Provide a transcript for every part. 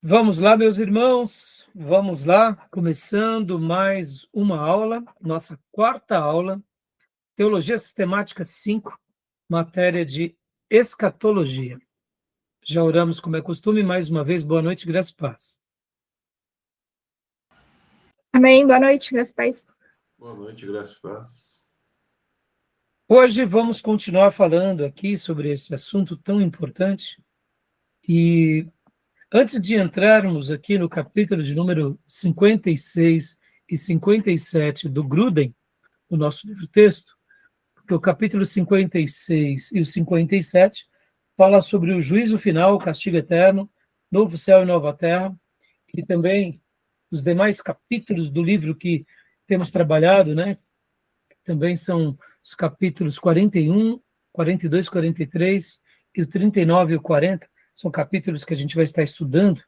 Vamos lá, meus irmãos, vamos lá, começando mais uma aula, nossa quarta aula, Teologia Sistemática 5, matéria de escatologia. Já oramos como é costume, mais uma vez, boa noite, graça e paz. Amém, boa noite, graças a Deus. Boa noite, graças a Deus. Hoje vamos continuar falando aqui sobre esse assunto tão importante e antes de entrarmos aqui no capítulo de número 56 e 57 do Grudem, o nosso livro-texto, porque o capítulo 56 e o 57 fala sobre o juízo final, o castigo eterno, novo céu e nova terra, e também os demais capítulos do livro que temos trabalhado, né? Também são os capítulos 41, 42, 43 e o 39 e o 40, são capítulos que a gente vai estar estudando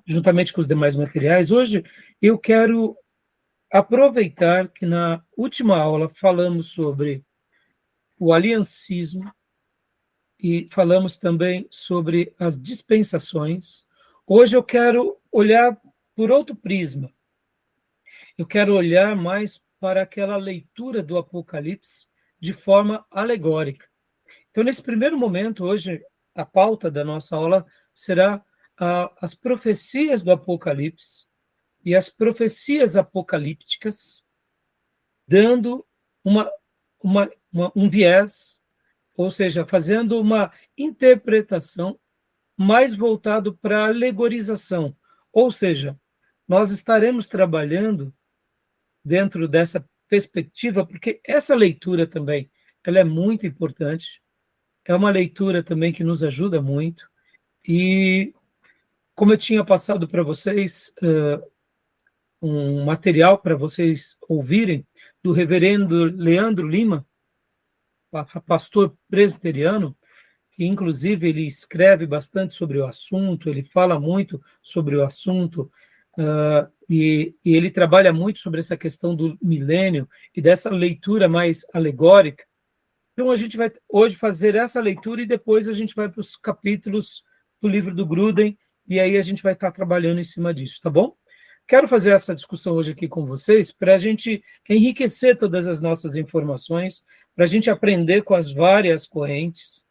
juntamente com os demais materiais. Hoje eu quero aproveitar que na última aula falamos sobre o aliancismo e falamos também sobre as dispensações. Hoje eu quero olhar por outro prisma. Eu quero olhar mais para aquela leitura do Apocalipse de forma alegórica. Então, nesse primeiro momento, hoje, a pauta da nossa aula será as profecias do Apocalipse e as profecias apocalípticas, dando um viés, ou seja, fazendo uma interpretação mais voltado para a alegorização. Ou seja, nós estaremos trabalhando dentro dessa perspectiva, porque essa leitura também ela é muito importante, é uma leitura também que nos ajuda muito, e como eu tinha passado para vocês um material para vocês ouvirem, do reverendo Leandro Lima, pastor presbiteriano, que inclusive ele escreve bastante sobre o assunto, ele fala muito sobre o assunto, e ele trabalha muito sobre essa questão do milênio e dessa leitura mais alegórica. Então a gente vai hoje fazer essa leitura e depois a gente vai para os capítulos do livro do Grudem, e aí a gente vai estar trabalhando em cima disso, tá bom? Quero fazer essa discussão hoje aqui com vocês para a gente enriquecer todas as nossas informações, para a gente aprender com as várias correntes,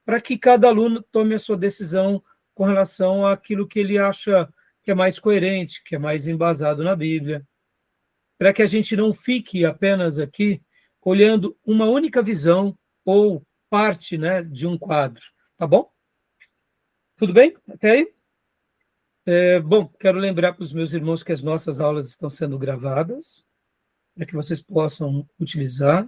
para que cada aluno tome a sua decisão com relação àquilo que ele acha que é mais coerente, que é mais embasado na Bíblia, para que a gente não fique apenas aqui olhando uma única visão ou parte, né, de um quadro, tá bom? Tudo bem? Até aí? Bom, quero lembrar para os meus irmãos que as nossas aulas estão sendo gravadas, para que vocês possam utilizar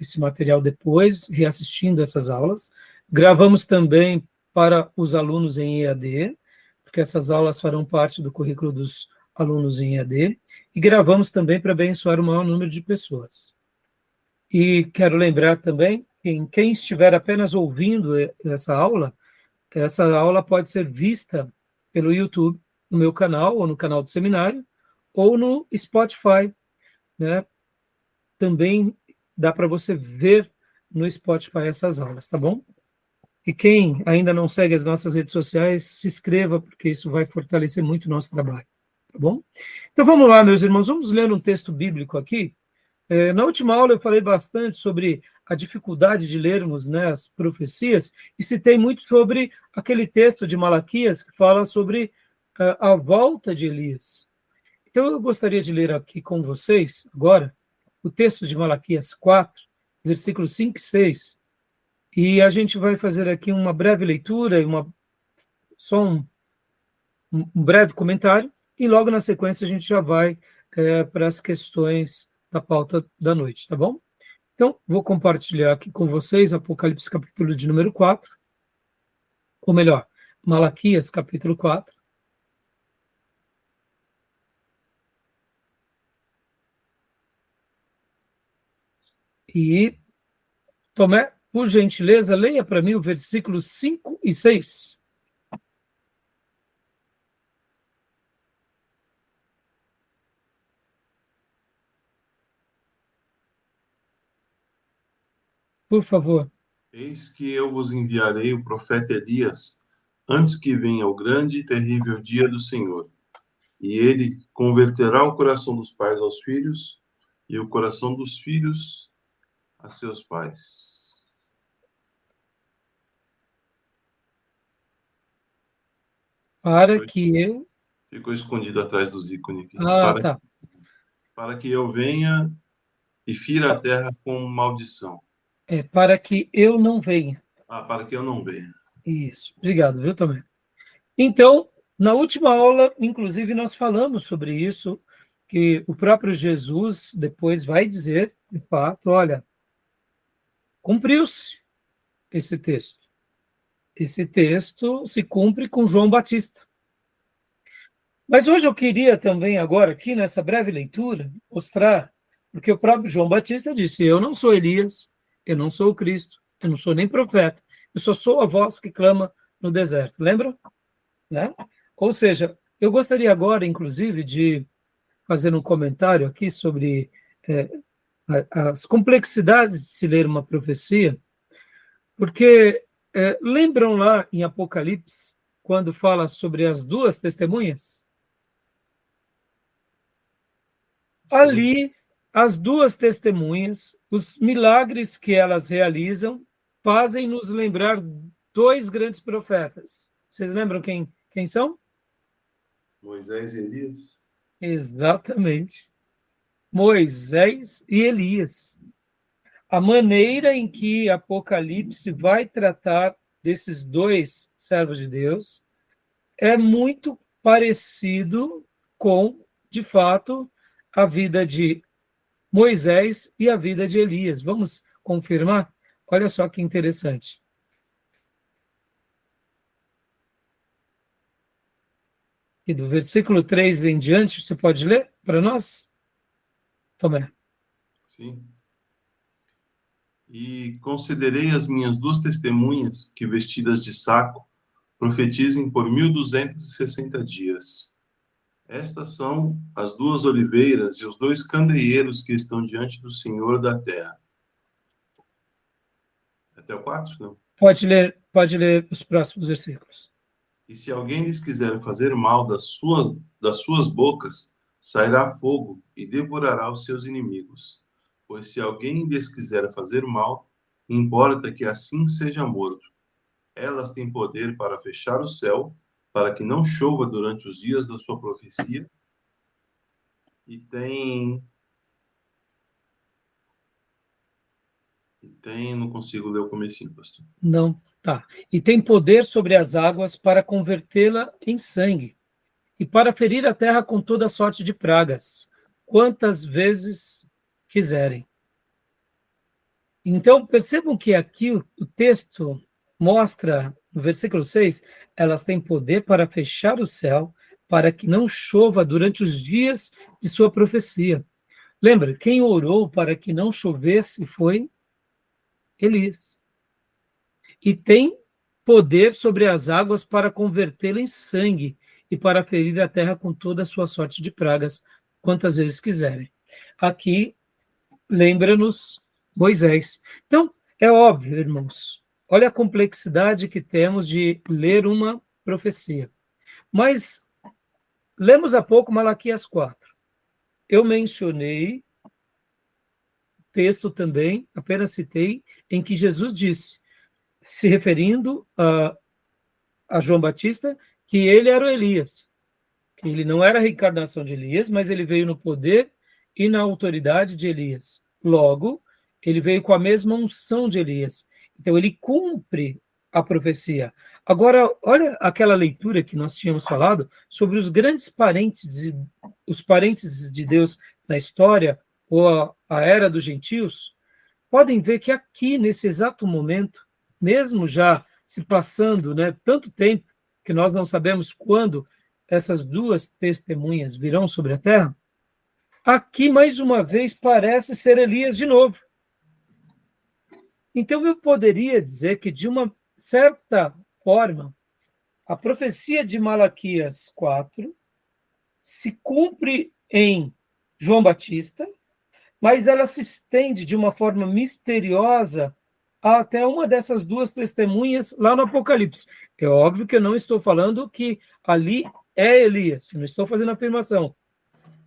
esse material depois, reassistindo essas aulas. Gravamos também para os alunos em EAD, porque essas aulas farão parte do currículo dos alunos em EAD, e gravamos também para abençoar o maior número de pessoas. E quero lembrar também que quem estiver apenas ouvindo essa aula pode ser vista pelo YouTube, no meu canal, ou no canal do seminário, ou no Spotify, né? Também dá para você ver no Spotify essas aulas, tá bom? E quem ainda não segue as nossas redes sociais, se inscreva, porque isso vai fortalecer muito o nosso trabalho, tá bom? Então vamos lá, meus irmãos, vamos ler um texto bíblico aqui. Na última aula eu falei bastante sobre a dificuldade de lermos, né, as profecias, e citei muito sobre aquele texto de Malaquias que fala sobre a volta de Elias. Então eu gostaria de ler aqui com vocês, agora, o texto de Malaquias 4, versículos 5 e 6, e a gente vai fazer aqui uma breve leitura, só um breve comentário, e logo na sequência a gente já vai para as questões da pauta da noite, tá bom? Então, vou compartilhar aqui com vocês Apocalipse capítulo de número 4, ou melhor, Malaquias capítulo 4. E, Tomé, por gentileza, leia para mim o versículos 5 e 6. Por favor. Eis que eu vos enviarei o profeta Elias antes que venha o grande e terrível dia do Senhor. E ele converterá o coração dos pais aos filhos e o coração dos filhos a seus pais. Para que eu... Ficou escondido atrás dos ícones aqui. Tá. Para que eu venha e fira a terra com maldição. Para que eu não venha. Para que eu não venha. Isso. Obrigado, viu, Tomé? Então, na última aula, inclusive, nós falamos sobre isso, que o próprio Jesus depois vai dizer, de fato, olha, cumpriu-se esse texto. Esse texto se cumpre com João Batista. Mas hoje eu queria também, agora, aqui nessa breve leitura, mostrar, porque o próprio João Batista disse, eu não sou Elias, eu não sou o Cristo, eu não sou nem profeta, eu só sou a voz que clama no deserto. Lembram? Né? Ou seja, eu gostaria agora, inclusive, de fazer um comentário aqui sobre as complexidades de se ler uma profecia, porque lembram lá em Apocalipse, quando fala sobre as duas testemunhas? Sim. Ali, as duas testemunhas, os milagres que elas realizam, fazem nos lembrar dois grandes profetas. Vocês lembram quem são? Moisés e Elias. Exatamente. Moisés e Elias. A maneira em que Apocalipse vai tratar desses dois servos de Deus é muito parecido com, de fato, a vida de Moisés e a vida de Elias. Vamos confirmar? Olha só que interessante. E do versículo 3 em diante, você pode ler para nós? Tomé. Sim. E concederei às minhas duas testemunhas que, vestidas de saco, profetizem por 1260 dias. Estas são as duas oliveiras e os dois candeeiros que estão diante do Senhor da terra. Até o 4, não? Pode ler os próximos versículos. E se alguém lhes quiser fazer mal das suas bocas, sairá fogo e devorará os seus inimigos. Pois se alguém lhes quiser fazer mal, importa que assim seja morto. Elas têm poder para fechar o céu, para que não chova durante os dias da sua profecia. E tem, não consigo ler o comecinho, pastor. Não, tá. E tem poder sobre as águas para convertê-la em sangue, e para ferir a terra com toda sorte de pragas, quantas vezes quiserem. Então, percebam que aqui o texto mostra, no versículo 6, elas têm poder para fechar o céu, para que não chova durante os dias de sua profecia. Lembra, quem orou para que não chovesse foi Elias. E tem poder sobre as águas para convertê-la em sangue e para ferir a terra com toda a sua sorte de pragas, quantas vezes quiserem. Aqui, lembra-nos Moisés. Então, é óbvio, irmãos, olha a complexidade que temos de ler uma profecia. Mas, lemos há pouco Malaquias 4. Eu mencionei texto também, apenas citei, em que Jesus disse, se referindo a João Batista, que ele era o Elias, que ele não era a reencarnação de Elias, mas ele veio no poder e na autoridade de Elias. Logo, ele veio com a mesma unção de Elias. Então, ele cumpre a profecia. Agora, olha aquela leitura que nós tínhamos falado sobre os grandes parentes de Deus na história, ou a era dos gentios. Podem ver que aqui, nesse exato momento, mesmo já se passando, né, tanto tempo que nós não sabemos quando essas duas testemunhas virão sobre a terra, aqui, mais uma vez, parece ser Elias de novo. Então, eu poderia dizer que, de uma certa forma, a profecia de Malaquias 4 se cumpre em João Batista, mas ela se estende de uma forma misteriosa até uma dessas duas testemunhas lá no Apocalipse. É óbvio que eu não estou falando que ali é Elias, não estou fazendo afirmação,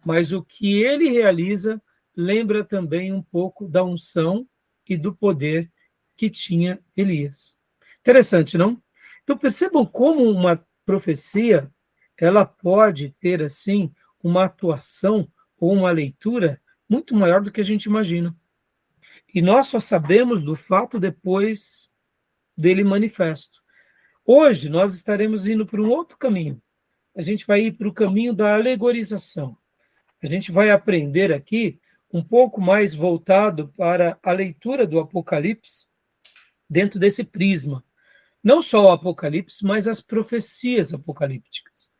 mas o que ele realiza lembra também um pouco da unção e do poder que tinha Elias. Interessante, não? Então percebam como uma profecia ela pode ter assim uma atuação ou uma leitura muito maior do que a gente imagina. E nós só sabemos do fato depois dele manifesto. Hoje nós estaremos indo para um outro caminho. A gente vai ir para o caminho da alegorização. A gente vai aprender aqui um pouco mais voltado para a leitura do Apocalipse dentro desse prisma. Não só o Apocalipse, mas as profecias apocalípticas.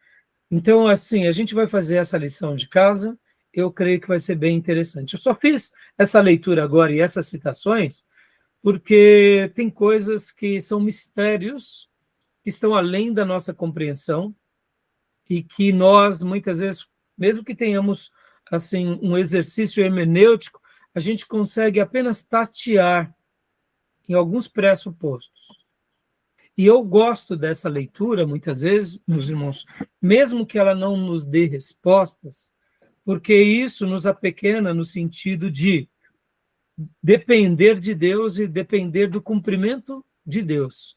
Então, assim, a gente vai fazer essa lição de casa, eu creio que vai ser bem interessante. Eu só fiz essa leitura agora e essas citações porque tem coisas que são mistérios que estão além da nossa compreensão e que nós, muitas vezes, mesmo que tenhamos assim um exercício hermenêutico, a gente consegue apenas tatear em alguns pressupostos. E eu gosto dessa leitura, muitas vezes, meus irmãos, mesmo que ela não nos dê respostas, porque isso nos apequena no sentido de depender de Deus e depender do cumprimento de Deus,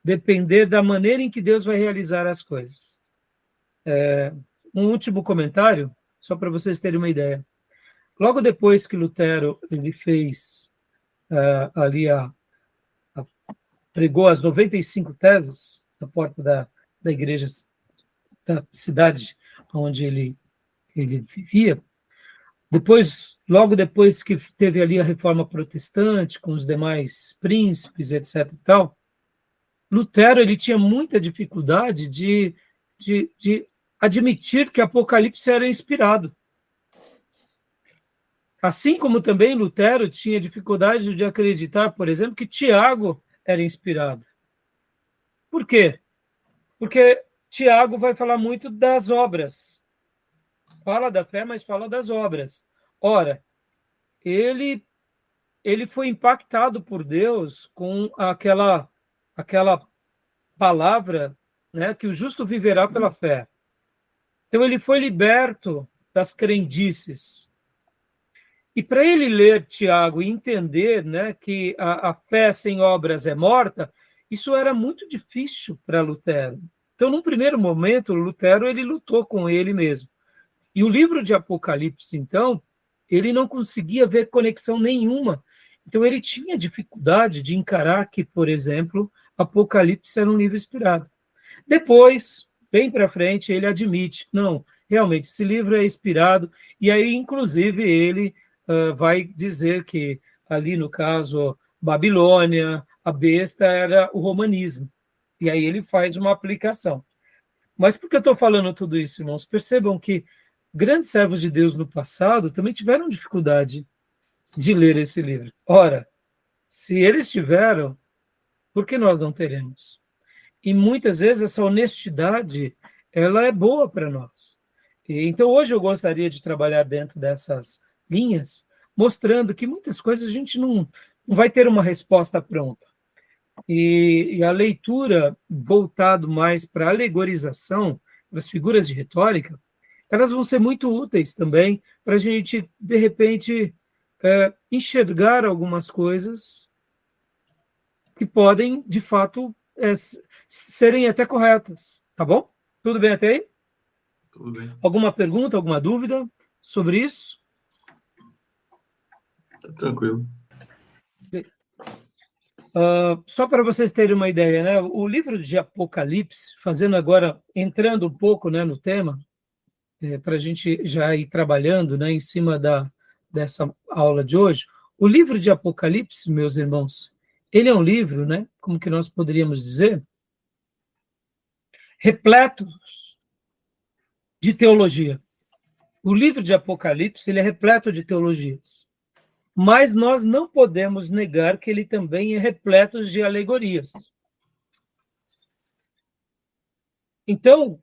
depender da maneira em que Deus vai realizar as coisas. Um último comentário, só para vocês terem uma ideia. Logo depois que Lutero ele fez ali pregou as 95 teses na porta da igreja da cidade onde ele vivia. Logo depois que teve ali a reforma protestante com os demais príncipes, etc. e tal, Lutero ele tinha muita dificuldade de admitir que Apocalipse era inspirado. Assim como também Lutero tinha dificuldade de acreditar, por exemplo, que Tiago era inspirado. Por quê? Porque Tiago vai falar muito das obras. Fala da fé, mas fala das obras. Ora, ele foi impactado por Deus com aquela palavra, né, que o justo viverá pela fé. Então ele foi liberto das crendices. E para ele ler Tiago e entender, né, que a fé sem obras é morta, isso era muito difícil para Lutero. Então, num primeiro momento, Lutero ele lutou com ele mesmo. E o livro de Apocalipse, então, ele não conseguia ver conexão nenhuma. Então, ele tinha dificuldade de encarar que, por exemplo, Apocalipse era um livro inspirado. Depois, bem para frente, ele admite, não, realmente, esse livro é inspirado, e aí, inclusive, ele vai dizer que ali, no caso, Babilônia, a besta era o romanismo. E aí ele faz uma aplicação. Mas por que eu estou falando tudo isso, irmãos? Percebam que grandes servos de Deus no passado também tiveram dificuldade de ler esse livro. Ora, se eles tiveram, por que nós não teremos? E muitas vezes essa honestidade, ela é boa para nós. Então hoje eu gostaria de trabalhar dentro dessas linhas, mostrando que muitas coisas a gente não vai ter uma resposta pronta. E a leitura voltado mais para a alegorização, para as figuras de retórica, elas vão ser muito úteis também para a gente, de repente, enxergar algumas coisas que podem, de fato, serem até corretas. Tá bom? Tudo bem até aí? Tudo bem. Alguma pergunta, alguma dúvida sobre isso? Tá tranquilo. Só para vocês terem uma ideia, né? O livro de Apocalipse, fazendo agora, entrando um pouco, né, no tema, para a gente já ir trabalhando, né, em cima dessa aula de hoje, o livro de Apocalipse, meus irmãos, ele é um livro, né, como que nós poderíamos dizer, repleto de teologia. O livro de Apocalipse, ele é repleto de teologias. Mas nós não podemos negar que ele também é repleto de alegorias. Então,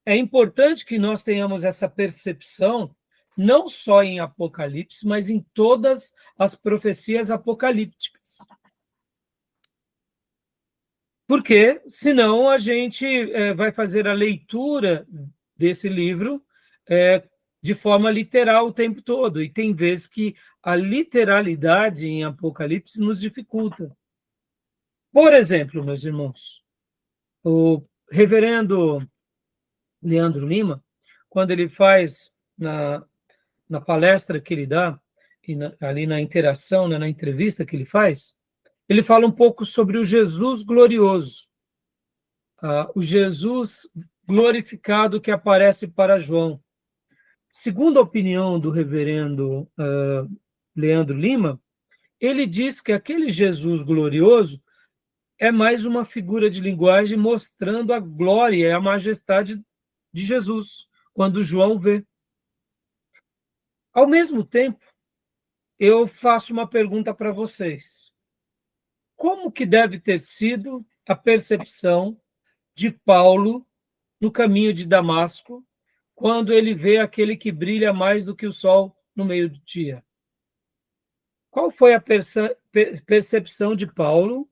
é importante que nós tenhamos essa percepção, não só em Apocalipse, mas em todas as profecias apocalípticas. Porque, senão, a gente vai fazer a leitura desse livro de forma literal o tempo todo. E tem vezes que a literalidade em Apocalipse nos dificulta. Por exemplo, meus irmãos, o reverendo Leandro Lima, quando ele faz na palestra que ele dá, e ali na interação, né, na entrevista que ele faz, ele fala um pouco sobre o Jesus glorioso, o Jesus glorificado que aparece para João. Segundo a opinião do reverendo Leandro Lima, ele diz que aquele Jesus glorioso é mais uma figura de linguagem mostrando a glória e a majestade de Jesus, quando João vê. Ao mesmo tempo, eu faço uma pergunta para vocês. Como que deve ter sido a percepção de Paulo no caminho de Damasco, quando ele vê aquele que brilha mais do que o sol no meio do dia? Qual foi a percepção de Paulo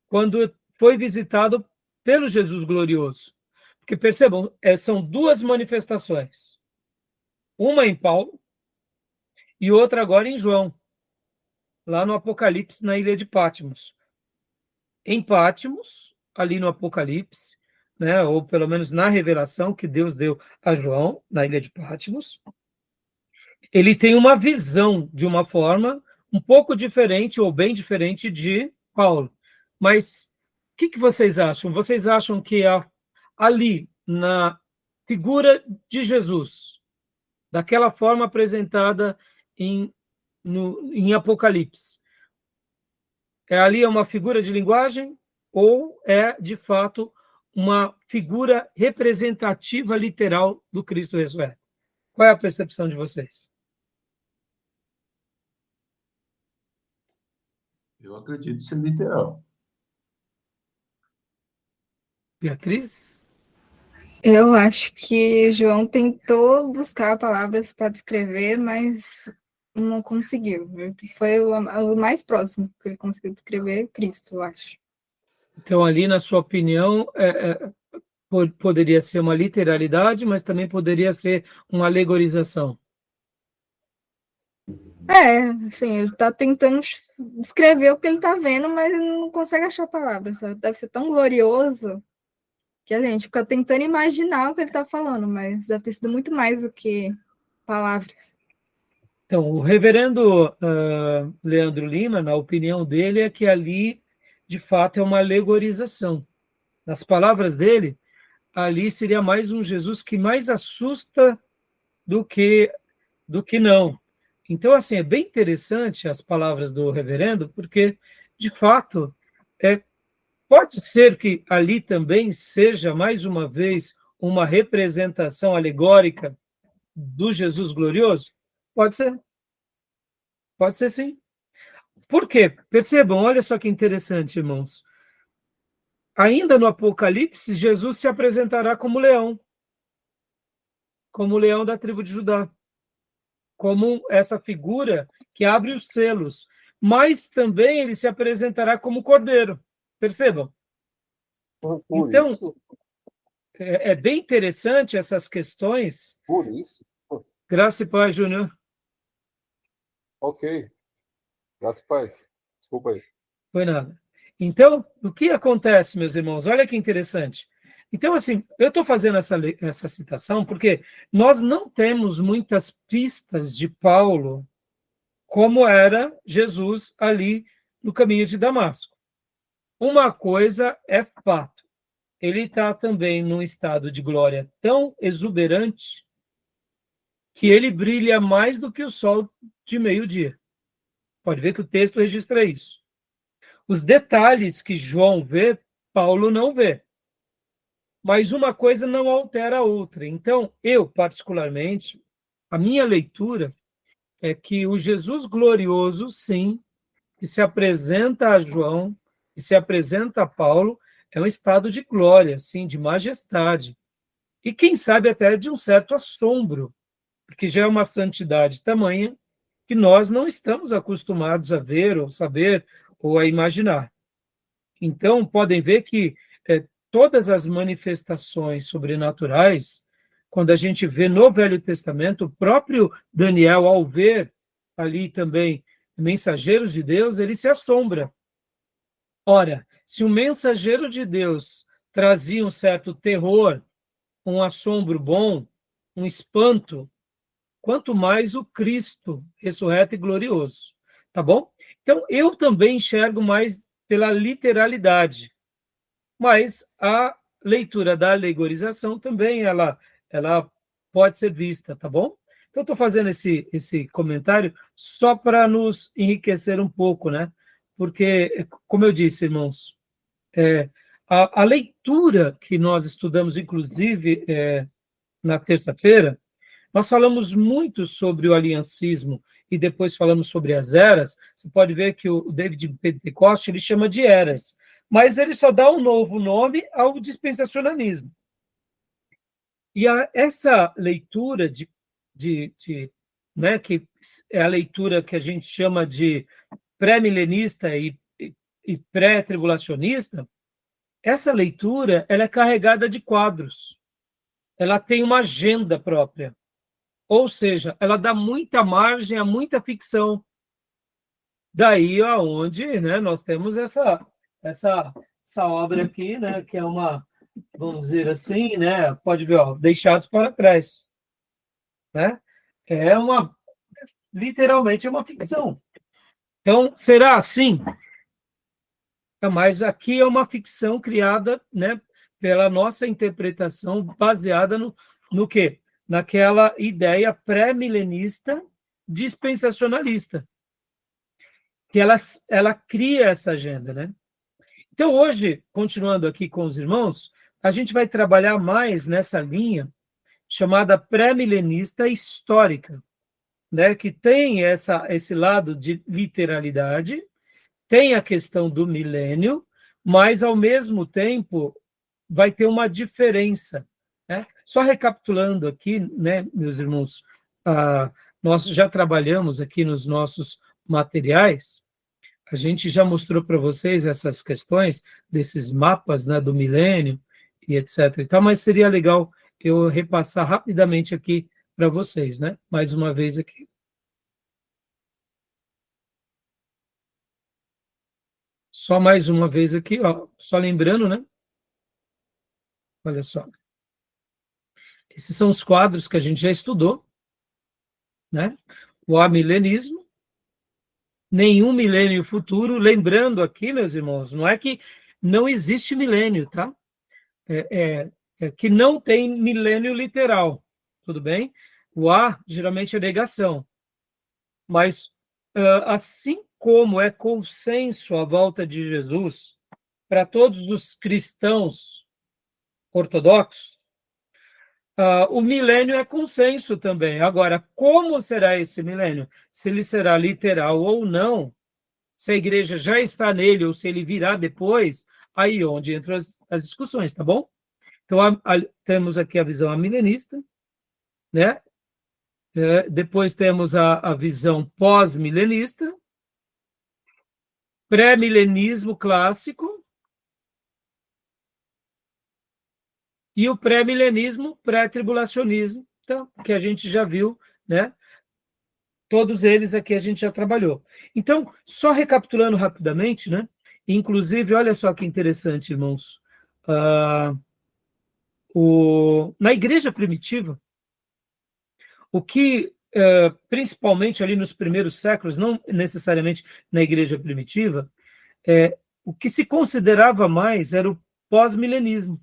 quando foi visitado pelo Jesus glorioso? Porque percebam, são duas manifestações. Uma em Paulo e outra agora em João, lá no Apocalipse, na ilha de Patmos. Em Patmos, ali no Apocalipse, né, ou pelo menos na revelação que Deus deu a João, na ilha de Patmos, ele tem uma visão de uma forma um pouco diferente ou bem diferente de Paulo. Mas o que vocês acham? Vocês acham que ali, na figura de Jesus, daquela forma apresentada em Apocalipse, ali uma figura de linguagem ou é, de fato, uma figura representativa literal do Cristo ressurreto? Qual é a percepção de vocês? Eu acredito ser literal. Beatriz? Eu acho que João tentou buscar palavras para descrever, mas não conseguiu. Foi o mais próximo que ele conseguiu descrever Cristo, eu acho. Então, ali, na sua opinião, poderia ser uma literalidade, mas também poderia ser uma alegorização. Assim, ele está tentando descrever o que ele está vendo, mas ele não consegue achar palavras. Sabe? Deve ser tão glorioso que a gente fica tentando imaginar o que ele está falando, mas deve ter sido muito mais do que palavras. Então, o reverendo Leandro Lima, na opinião dele, é que ali, de fato, é uma alegorização. Nas palavras dele, ali seria mais um Jesus que mais assusta do que não. Então, assim, é bem interessante as palavras do reverendo, porque, de fato, pode ser que ali também seja, mais uma vez, uma representação alegórica do Jesus glorioso? Pode ser. Pode ser, sim. Por quê? Percebam, olha só que interessante, irmãos. Ainda no Apocalipse, Jesus se apresentará como leão da tribo de Judá, como essa figura que abre os selos, mas também ele se apresentará como cordeiro. Percebam? Então, é bem interessante essas questões. Por isso? Graça e paz, Júnior. Ok. Graça e paz. Desculpa aí. Foi nada. Então, o que acontece, meus irmãos? Olha que interessante. Então, assim, eu estou fazendo essa citação porque nós não temos muitas pistas de Paulo como era Jesus ali no caminho de Damasco. Uma coisa é fato, ele está também num estado de glória tão exuberante que ele brilha mais do que o sol de meio-dia. Pode ver que o texto registra isso. Os detalhes que João vê, Paulo não vê. Mas uma coisa não altera a outra. Então, eu, particularmente, a minha leitura é que o Jesus glorioso, sim, que se apresenta a João, que se apresenta a Paulo, é um estado de glória, sim, de majestade. E quem sabe até de um certo assombro, porque já é uma santidade tamanha que nós não estamos acostumados a ver, ou saber, ou a imaginar. Então, podem ver que todas as manifestações sobrenaturais, quando a gente vê no Velho Testamento, o próprio Daniel, ao ver ali também mensageiros de Deus, ele se assombra. Ora, se o mensageiro de Deus trazia um certo terror, um assombro bom, um espanto, quanto mais o Cristo ressurreto e glorioso, tá bom? Então, eu também enxergo mais pela literalidade, mas a leitura da alegorização também, ela pode ser vista, tá bom? Então, estou fazendo esse comentário só para nos enriquecer um pouco, né? Porque, como eu disse, irmãos, a leitura que nós estudamos, inclusive, na terça-feira, nós falamos muito sobre o aliancismo e depois falamos sobre as eras. Você pode ver que o David Pentecoste ele chama de eras, mas ele só dá um novo nome ao dispensacionalismo. E essa leitura né, que é a leitura que a gente chama de pré-milenista e pré-tribulacionista, essa leitura ela é carregada de quadros. Ela tem uma agenda própria. Ou seja, ela dá muita margem a muita ficção. Daí aonde, né, nós temos essa obra aqui, né, que é uma, vamos dizer assim, né, pode ver, ó, Deixados para Trás. Né? Literalmente é uma ficção. Então, será assim? Mas aqui é uma ficção criada, né, pela nossa interpretação baseada no quê? Naquela ideia pré-milenista dispensacionalista, que ela cria essa agenda, né? Então, hoje, continuando aqui com os irmãos, a gente vai trabalhar mais nessa linha chamada pré-milenista histórica, né? Que tem esse lado de literalidade, tem a questão do milênio, mas, ao mesmo tempo, vai ter uma diferença. Né? Só recapitulando aqui, né, meus irmãos, nós já trabalhamos aqui nos nossos materiais, a gente já mostrou para vocês essas questões desses mapas, né, do milênio e etc. E tal, mas seria legal eu repassar rapidamente aqui para vocês, né? Mais uma vez aqui. Só mais uma vez aqui, ó, só lembrando, né? Olha só. Esses são os quadros que a gente já estudou, né? O amilenismo, nenhum milênio futuro, lembrando aqui, meus irmãos, não é que não existe milênio, tá? É que não tem milênio literal, tudo bem? O A geralmente é negação, mas assim como é consenso à volta de Jesus para todos os cristãos ortodoxos, o milênio é consenso também. Agora, como será esse milênio? Se ele será literal ou não, se a igreja já está nele ou se ele virá depois, aí onde entram as discussões, tá bom? Então, temos aqui a visão amilenista, né? Depois temos a visão pós-milenista, pré-milenismo clássico e o pré-milenismo, pré-tribulacionismo, então, que a gente já viu, né? Todos eles aqui a gente já trabalhou. Então, só recapitulando rapidamente, né? Inclusive, olha só que interessante, irmãos. Na igreja primitiva, o que, principalmente ali nos primeiros séculos, não necessariamente na igreja primitiva, o que se considerava mais era o pós-milenismo.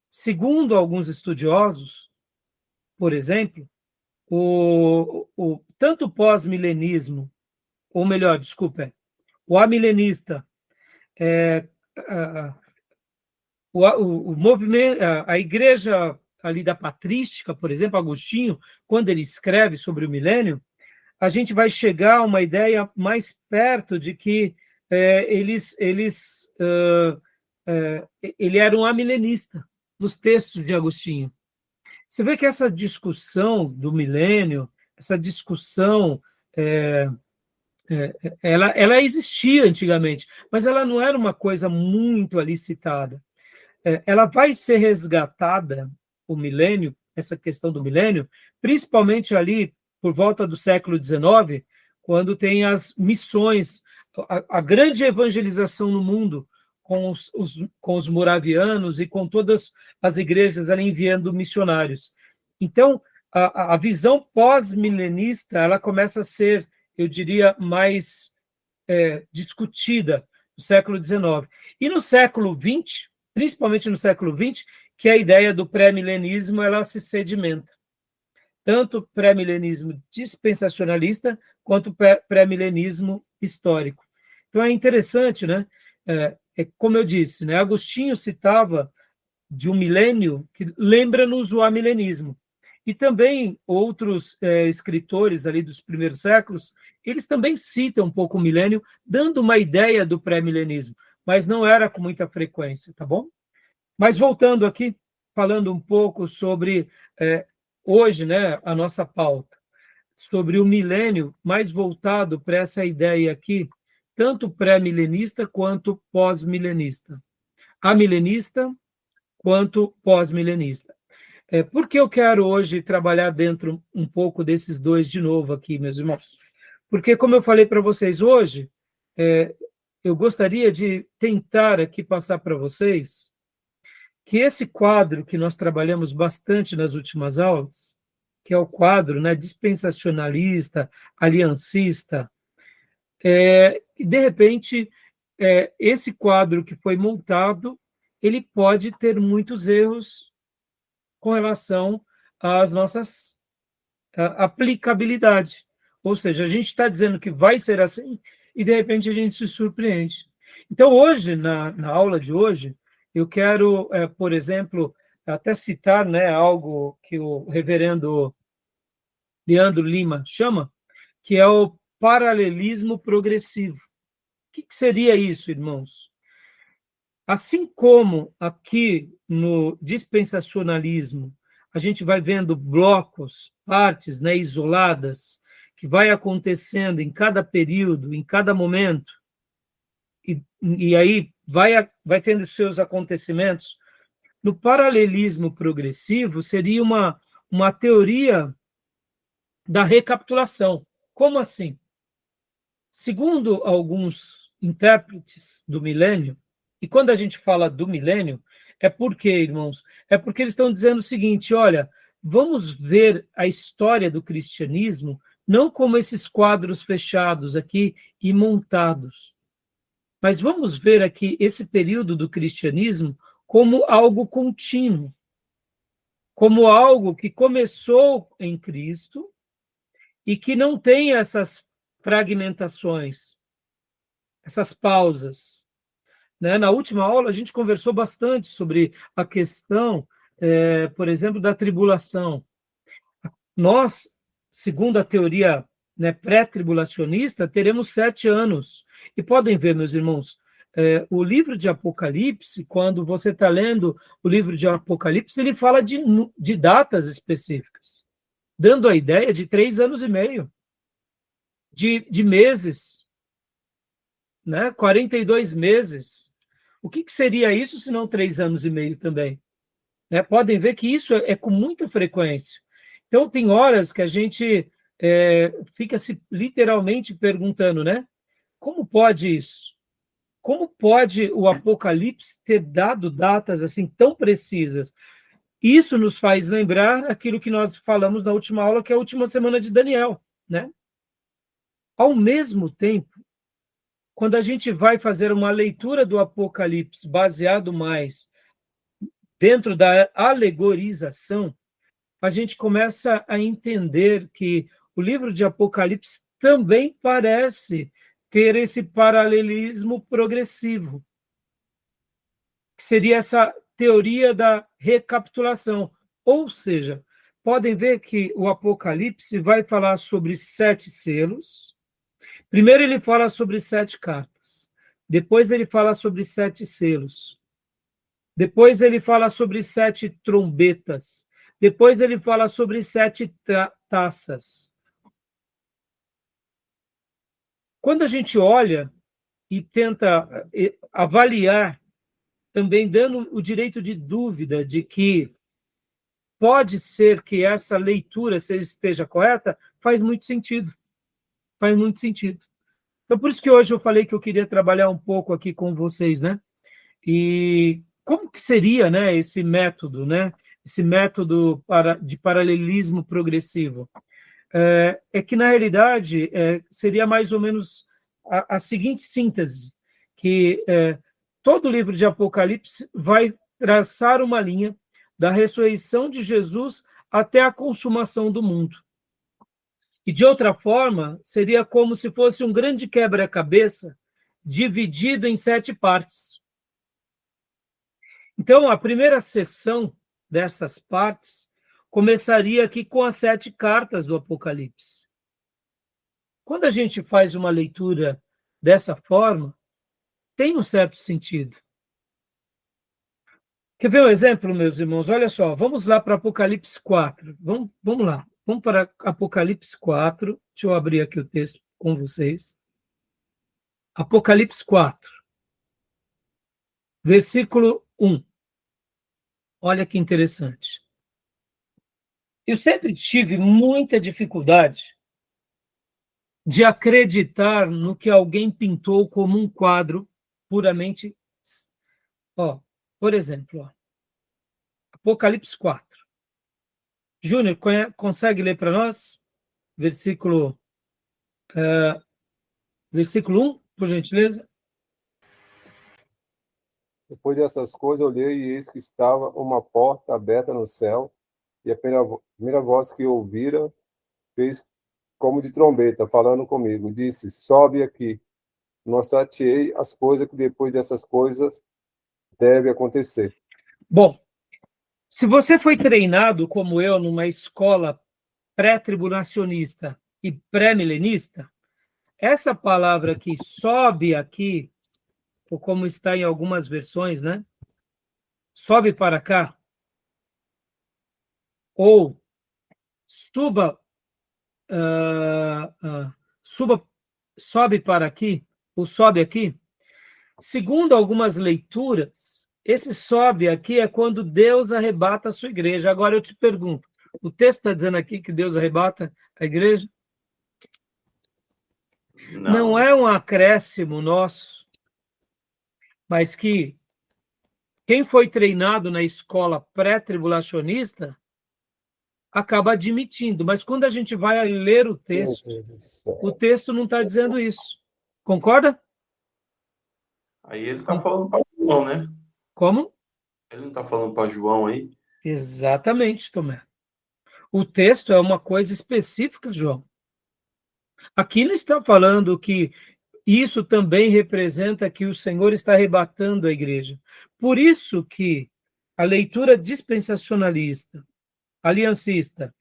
Segundo alguns estudiosos, por exemplo, tanto o pós-milenismo, ou melhor, desculpa, o amilenista, o movimento, a igreja ali da patrística, por exemplo, Agostinho, quando ele escreve sobre o milênio, a gente vai chegar a uma ideia mais perto de que ele era um amilenista nos textos de Agostinho. Você vê que essa discussão do milênio, essa discussão ela existia antigamente, mas ela não era uma coisa muito ali citada. Ela vai ser resgatada, o milênio, essa questão do milênio, principalmente ali por volta do século XIX, quando tem as missões, a grande evangelização no mundo, com os moravianos e com todas as igrejas ali enviando missionários. Então, a visão pós-milenista, ela começa a ser, eu diria, mais discutida no século XIX. E no século XX, principalmente no século XX, que a ideia do pré-milenismo ela se sedimenta. Tanto o pré-milenismo dispensacionalista quanto o pré-milenismo histórico. Então é interessante, né? Como eu disse, né? Agostinho citava de um milênio que lembra-nos o amilenismo. E também outros escritores ali dos primeiros séculos, eles também citam um pouco o milênio, dando uma ideia do pré-milenismo, mas não era com muita frequência, tá bom? Mas voltando aqui, falando um pouco sobre, hoje, né, a nossa pauta, sobre o milênio, mais voltado para essa ideia aqui, tanto pré-milenista quanto pós-milenista. Amilenista quanto pós-milenista. Por que eu quero hoje trabalhar dentro um pouco desses dois de novo aqui, meus irmãos? Porque, como eu falei para vocês hoje, eu gostaria de tentar aqui passar para vocês que esse quadro que nós trabalhamos bastante nas últimas aulas, que é o quadro, né, dispensacionalista, aliancista, de repente, esse quadro que foi montado, ele pode ter muitos erros com relação às nossas aplicabilidade. Ou seja, a gente está dizendo que vai ser assim e, de repente, a gente se surpreende. Então, hoje, na aula de hoje, eu quero, por exemplo, até citar, né, algo que o reverendo Leandro Lima chama, que é o paralelismo progressivo. O que seria isso, irmãos? Assim como aqui no dispensacionalismo, a gente vai vendo blocos, partes, né, isoladas, que vai acontecendo em cada período, em cada momento, e aí vai tendo seus acontecimentos. No paralelismo progressivo, seria uma teoria da recapitulação. Como assim? Segundo alguns intérpretes do milênio, e quando a gente fala do milênio, é porque, irmãos, é porque eles estão dizendo o seguinte, olha, vamos ver a história do cristianismo não como esses quadros fechados aqui e montados, mas vamos ver aqui esse período do cristianismo como algo contínuo, como algo que começou em Cristo e que não tem essas fragmentações, essas pausas. Né? Na última aula, a gente conversou bastante sobre a questão, por exemplo, da tribulação. Nós, segundo a teoria, né, pré-tribulacionista, teremos 7 anos. E podem ver, meus irmãos, o livro de Apocalipse, quando você está lendo o livro de Apocalipse, ele fala de datas específicas, dando a ideia de 3 anos e meio, de meses, né? 42 meses. O que seria isso se não 3 anos e meio também? Podem ver que isso é com muita frequência. Então, tem horas que a gente fica se literalmente perguntando, né? Como pode isso? Como pode o Apocalipse ter dado datas assim tão precisas? Isso nos faz lembrar aquilo que nós falamos na última aula, que é a última semana de Daniel, né? Ao mesmo tempo, quando a gente vai fazer uma leitura do Apocalipse baseado mais dentro da alegorização, a gente começa a entender que o livro de Apocalipse também parece ter esse paralelismo progressivo, que seria essa teoria da recapitulação. Ou seja, podem ver que o Apocalipse vai falar sobre 7 selos. Primeiro ele fala sobre 7 cartas. Depois ele fala sobre 7 selos. Depois ele fala sobre 7 trombetas. Depois ele fala sobre 7 taças. quando a gente olha e tenta avaliar, também dando o direito de dúvida de que pode ser que essa leitura esteja correta, faz muito sentido. Faz muito sentido. Então, por isso que hoje eu falei que eu queria trabalhar um pouco aqui com vocês, né? E como que seria, né, esse método, né? Esse método de paralelismo progressivo? É que, na realidade, seria mais ou menos a seguinte síntese, que todo o livro de Apocalipse vai traçar uma linha da ressurreição de Jesus até a consumação do mundo. E, de outra forma, seria como se fosse um grande quebra-cabeça dividido em 7 partes. Então, a primeira sessão dessas partes começaria aqui com as 7 cartas do Apocalipse. Quando a gente faz uma leitura dessa forma, tem um certo sentido. Quer ver um exemplo, meus irmãos? Olha só, vamos lá para Apocalipse 4. Vamos lá. Vamos para Apocalipse 4. Deixa eu abrir aqui o texto com vocês. Apocalipse 4, versículo 1. Olha que interessante. Eu sempre tive muita dificuldade de acreditar no que alguém pintou como um quadro puramente... por exemplo, Apocalipse 4. Júnior, consegue ler para nós? Versículo 1, por gentileza. Depois dessas coisas, olhei e eis que estava uma porta aberta no céu, e a primeira voz que ouvira fez como de trombeta, falando comigo. Disse, sobe aqui, mostrar-te-ei as coisas que depois dessas coisas deve acontecer. Bom, se você foi treinado, como eu, numa escola pré-tribulacionista e pré-milenista, essa palavra aqui, sobe aqui, ou como está em algumas versões, né? Sobe para cá, ou suba, sobe para aqui, ou sobe aqui. Segundo algumas leituras, esse sobe aqui é quando Deus arrebata a sua igreja. Agora eu te pergunto, o texto está dizendo aqui que Deus arrebata a igreja? Não é um acréscimo nosso, mas que quem foi treinado na escola pré-tribulacionista acaba admitindo. Mas quando a gente vai ler o texto não está dizendo isso. Concorda? Aí ele está falando para João, né? Como? Ele não está falando para João aí? Exatamente, Tomé. O texto é uma coisa específica, João. Aqui não está falando que isso também representa que o Senhor está arrebatando a igreja. Por isso que a leitura dispensacionalista, aliancista,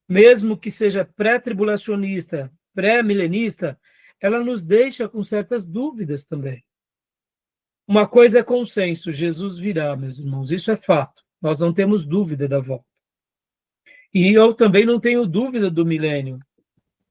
mesmo que seja pré-tribulacionista, pré-milenista, ela nos deixa com certas dúvidas também. Uma coisa é consenso, Jesus virá, meus irmãos, isso é fato. Nós não temos dúvida da volta. E eu também não tenho dúvida do milênio.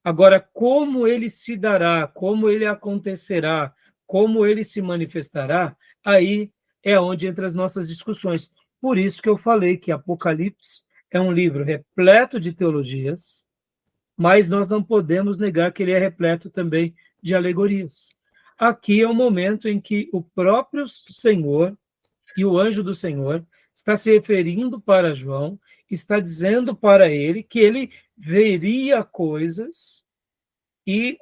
Agora, como ele se dará, como ele acontecerá, como ele se manifestará, aí é onde entram as nossas discussões. Por isso que eu falei que Apocalipse é um livro repleto de teologias, mas nós não podemos negar que ele é repleto também de alegorias. Aqui é o momento em que o próprio Senhor e o anjo do Senhor está se referindo para João, está dizendo para ele que ele veria coisas e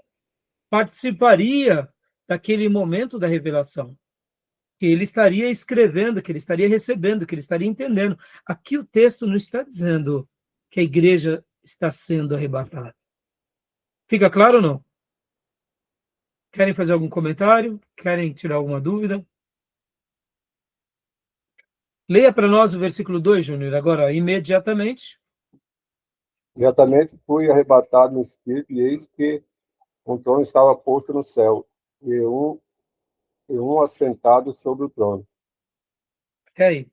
participaria daquele momento da revelação, que ele estaria escrevendo, que ele estaria recebendo, que ele estaria entendendo. Aqui o texto não está dizendo que a igreja está sendo arrebatada. Fica claro ou não? Querem fazer algum comentário? Querem tirar alguma dúvida? Leia para nós o versículo 2, Júnior, agora, imediatamente. Imediatamente fui arrebatado no espírito, e eis que um trono estava posto no céu, e um assentado sobre o trono. Aí.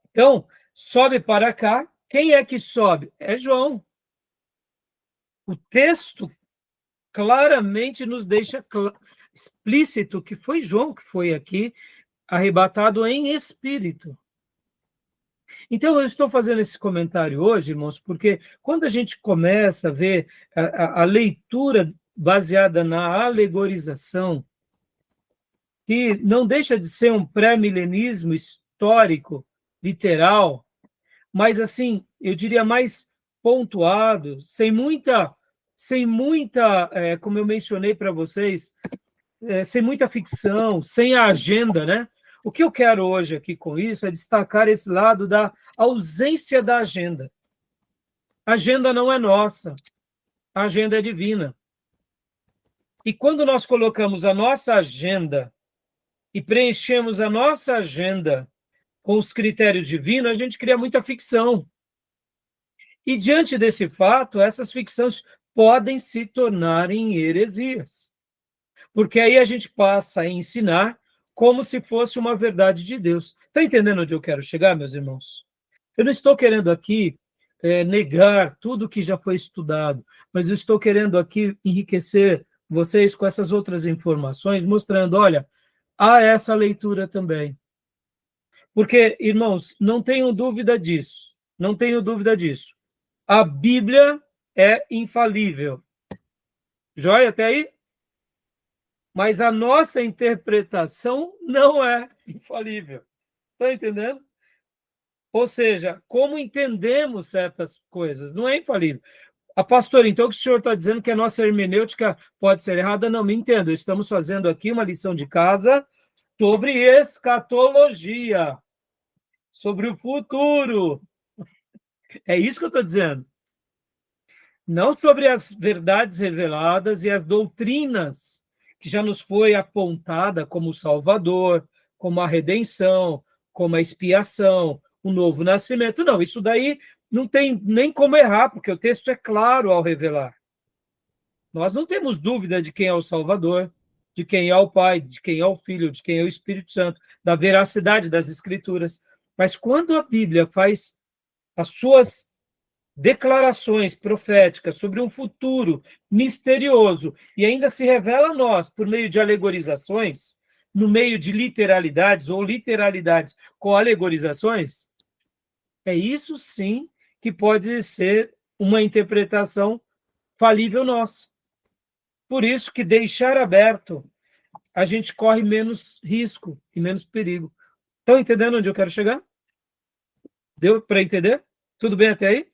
Então, sobe para cá. Quem é que sobe? É João. O texto claramente nos deixa explícito que foi João que foi aqui arrebatado em espírito. Então, eu estou fazendo esse comentário hoje, irmãos, porque quando a gente começa a ver a leitura baseada na alegorização, que não deixa de ser um pré-milenismo histórico, literal, mas, assim, eu diria mais pontuado, sem muita, como eu mencionei para vocês, sem muita ficção, sem a agenda, né? O que eu quero hoje aqui com isso é destacar esse lado da ausência da agenda. A agenda não é nossa, a agenda é divina. E quando nós colocamos a nossa agenda e preenchemos a nossa agenda com os critérios divinos, a gente cria muita ficção. E diante desse fato, essas ficções podem se tornar em heresias. Porque aí a gente passa a ensinar como se fosse uma verdade de Deus. Está entendendo onde eu quero chegar, meus irmãos? Eu não estou querendo aqui negar tudo que já foi estudado, mas eu estou querendo aqui enriquecer vocês com essas outras informações, mostrando, olha, há essa leitura também. Porque, irmãos, não tenham dúvida disso, não tenho dúvida disso. A Bíblia é infalível. Joia até aí? Mas a nossa interpretação não é infalível. Está entendendo? Ou seja, como entendemos certas coisas, não é infalível. A pastora, então, o que o senhor está dizendo que a nossa hermenêutica pode ser errada? Não, me entendo. Estamos fazendo aqui uma lição de casa sobre escatologia, sobre o futuro. É isso que eu estou dizendo. Não sobre as verdades reveladas e as doutrinas que já nos foi apontada como o Salvador, como a redenção, como a expiação, o novo nascimento. Não, isso daí não tem nem como errar, porque o texto é claro ao revelar. Nós não temos dúvida de quem é o Salvador, de quem é o Pai, de quem é o Filho, de quem é o Espírito Santo, da veracidade das Escrituras. Mas quando a Bíblia faz as suas declarações proféticas sobre um futuro misterioso e ainda se revela a nós por meio de alegorizações, no meio de literalidades ou literalidades com alegorizações, é isso sim que pode ser uma interpretação falível nossa. Por isso que deixar aberto, a gente corre menos risco e menos perigo. Estão entendendo onde eu quero chegar? Deu para entender? Tudo bem até aí?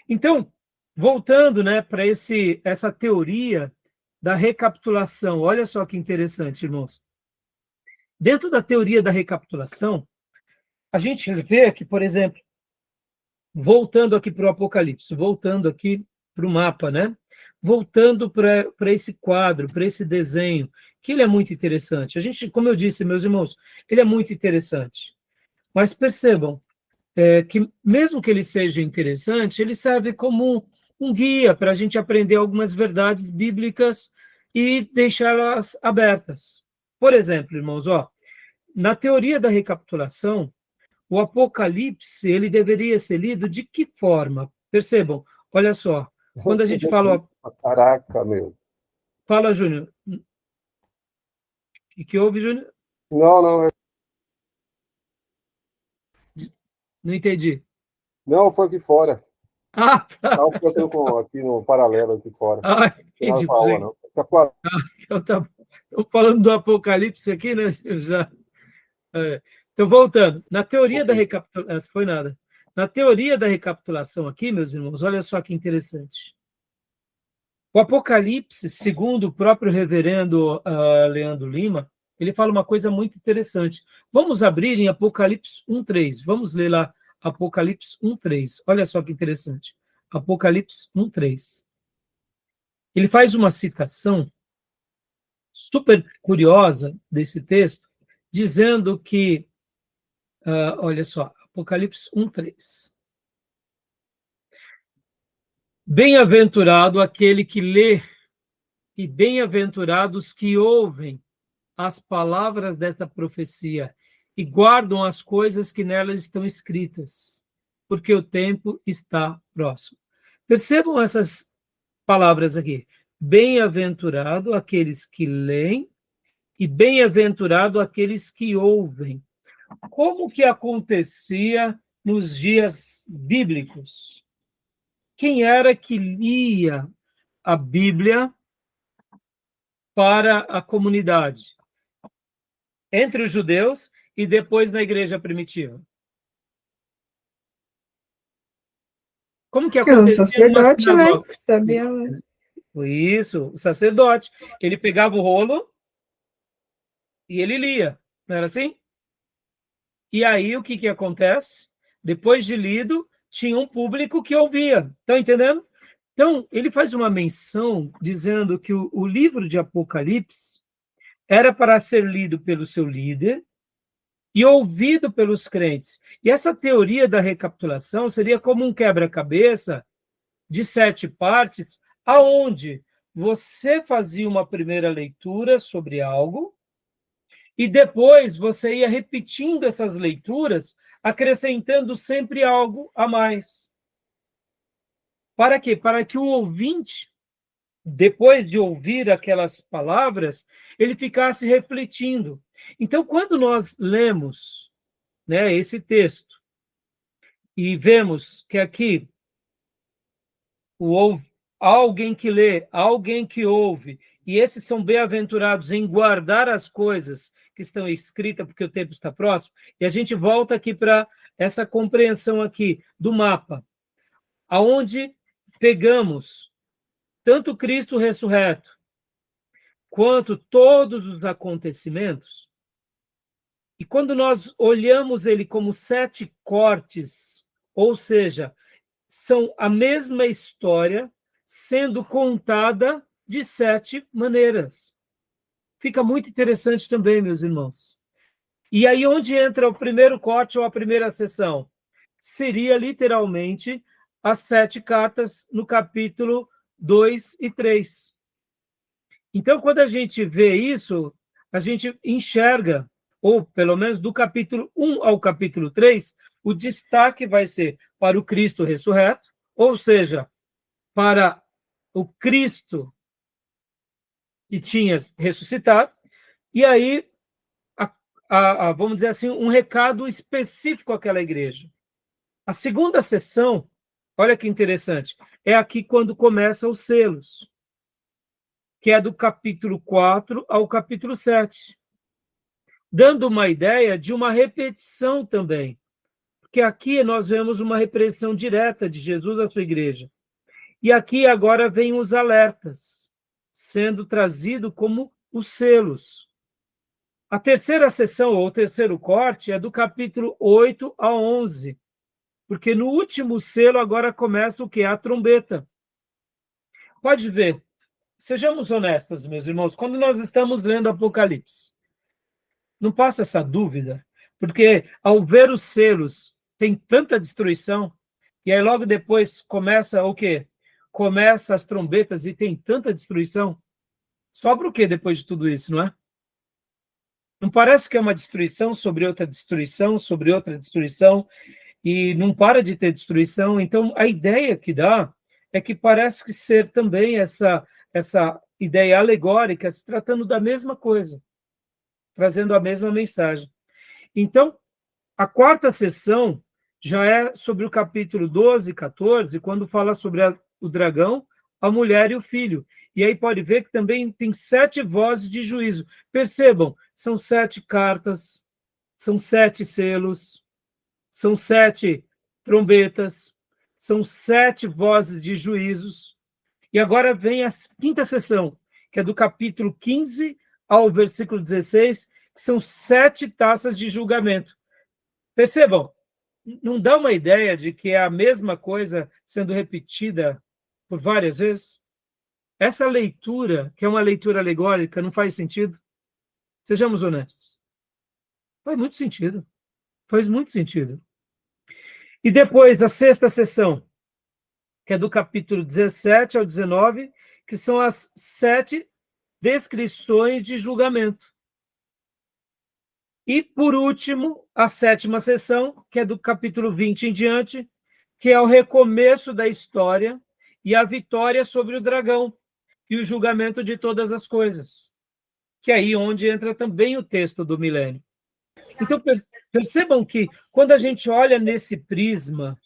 Então, voltando, né, para essa teoria da recapitulação, olha só que interessante, irmãos. Dentro da teoria da recapitulação, a gente vê que, por exemplo, voltando aqui para o Apocalipse, voltando aqui para o mapa, né? Voltando para esse quadro, para esse desenho, que ele é muito interessante. A gente, como eu disse, meus irmãos, ele é muito interessante. Mas percebam, que mesmo que ele seja interessante, ele serve como um guia para a gente aprender algumas verdades bíblicas e deixá-las abertas. Por exemplo, irmãos, na teoria da recapitulação, o Apocalipse ele deveria ser lido de que forma? Percebam, olha só, quando a gente fala... Caraca, meu. Fala, Júnior. O que houve, Júnior? Não. Não entendi. Não, foi aqui fora. Ah, tá. Estava pensando aqui no paralelo aqui fora. Ah, entendi. Não. Tá fora. Estou falando do Apocalipse aqui, né? Então, voltando. Na teoria da recapitulação... Foi nada. Na teoria da recapitulação aqui, meus irmãos, olha só que interessante. O Apocalipse, segundo o próprio reverendo Leandro Lima, ele fala uma coisa muito interessante. Vamos abrir em Apocalipse 1:3. Vamos ler lá Apocalipse 1:3. Olha só que interessante. Apocalipse 1:3. Ele faz uma citação super curiosa desse texto, dizendo que, olha só, Apocalipse 1:3. Bem-aventurado aquele que lê e bem-aventurados que ouvem as palavras desta profecia e guardam as coisas que nelas estão escritas, porque o tempo está próximo. Percebam essas palavras aqui. bem-aventurado aqueles que leem e bem-aventurado aqueles que ouvem. Como que acontecia nos dias bíblicos? Quem era que lia a Bíblia para a comunidade? Entre os judeus e depois na igreja primitiva. Como que O acontecia numa sacerdote, né? sinagoga? Sabia. Isso, o sacerdote. Ele pegava o rolo e ele lia, não era assim? E aí o que que acontece? Depois de lido, tinha um público que ouvia. Estão entendendo? Então, ele faz uma menção dizendo que o livro de Apocalipse era para ser lido pelo seu líder e ouvido pelos crentes. E essa teoria da recapitulação seria como um quebra-cabeça de 7 partes, aonde você fazia uma primeira leitura sobre algo e depois você ia repetindo essas leituras, acrescentando sempre algo a mais. Para quê? Para que o ouvinte, depois de ouvir aquelas palavras, ele ficasse refletindo. Então, quando nós lemos, né, esse texto e vemos que aqui há alguém que lê, há alguém que ouve, e esses são bem-aventurados em guardar as coisas que estão escritas, porque o tempo está próximo, e a gente volta aqui para essa compreensão aqui do mapa, aonde pegamos tanto Cristo ressurreto, quanto todos os acontecimentos, e quando nós olhamos ele como 7 cortes, ou seja, são a mesma história sendo contada de 7 maneiras. Fica muito interessante também, meus irmãos. E aí, onde entra o primeiro corte ou a primeira sessão? Seria literalmente as 7 cartas no capítulo 2 e 3. Então, quando a gente vê isso, a gente enxerga, ou pelo menos do capítulo 1 ao capítulo 3, o destaque vai ser para o Cristo ressurreto, ou seja, para o Cristo que tinha ressuscitado, e aí, vamos dizer assim, um recado específico àquela igreja. A segunda sessão, olha que interessante, é aqui quando começam os selos, que é do capítulo 4 ao capítulo 7, dando uma ideia de uma repetição também, porque aqui nós vemos uma repressão direta de Jesus à sua igreja. E aqui agora vem os alertas, sendo trazido como os selos. A terceira sessão, ou o terceiro corte, é do capítulo 8 a 11, porque no último selo agora começa o que? A trombeta. Pode ver, sejamos honestos, meus irmãos, quando nós estamos lendo Apocalipse, não passa essa dúvida, porque ao ver os selos, tem tanta destruição, e aí logo depois começa o quê? Começa as trombetas e tem tanta destruição. Sobra o quê depois de tudo isso, não é? Não parece que é uma destruição sobre outra destruição, sobre outra destruição, e não para de ter destruição? Então, a ideia que dá é que parece que ser também essa ideia alegórica, se tratando da mesma coisa, trazendo a mesma mensagem. Então, a quarta sessão já é sobre o capítulo 12 e 14, quando fala sobre o dragão, a mulher e o filho. E aí pode ver que também tem 7 vozes de juízo. Percebam, são 7 cartas, são 7 selos, são 7 trombetas, são 7 vozes de juízos. E agora vem a quinta sessão, que é do capítulo 15 ao versículo 16, que são 7 taças de julgamento. Percebam, não dá uma ideia de que é a mesma coisa sendo repetida por várias vezes? Essa leitura, que é uma leitura alegórica, não faz sentido? Sejamos honestos. Faz muito sentido. Faz muito sentido. E depois, a sexta sessão, que é do capítulo 17 ao 19, que são as 7 descrições de julgamento. E, por último, a sétima sessão, que é do capítulo 20 em diante, que é o recomeço da história e a vitória sobre o dragão. e o julgamento de todas as coisas, que é aí onde entra também o texto do milênio. Então, percebam que, quando a gente olha nesse prisma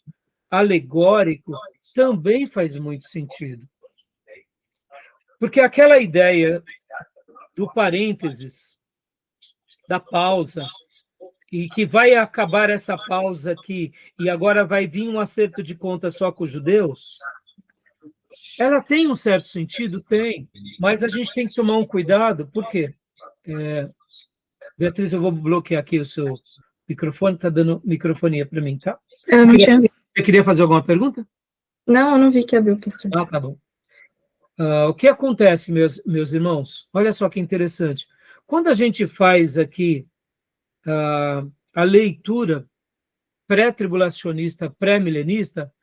alegórico, também faz muito sentido. Porque aquela ideia do parênteses, da pausa, e que vai acabar essa pausa aqui, e agora vai vir um acerto de conta só com os judeus, ela tem um certo sentido? Tem, mas a gente tem que tomar um cuidado, por quê? Beatriz, eu vou bloquear aqui o seu microfone, está dando microfonia para mim, tá? Eu não tinha visto. Você queria fazer alguma pergunta? Não, eu não vi que abriu, pastor. Ah, tá bom. O que acontece, meus irmãos? Olha só que interessante. Quando a gente faz aqui a leitura pré-tribulacionista, pré-milenista,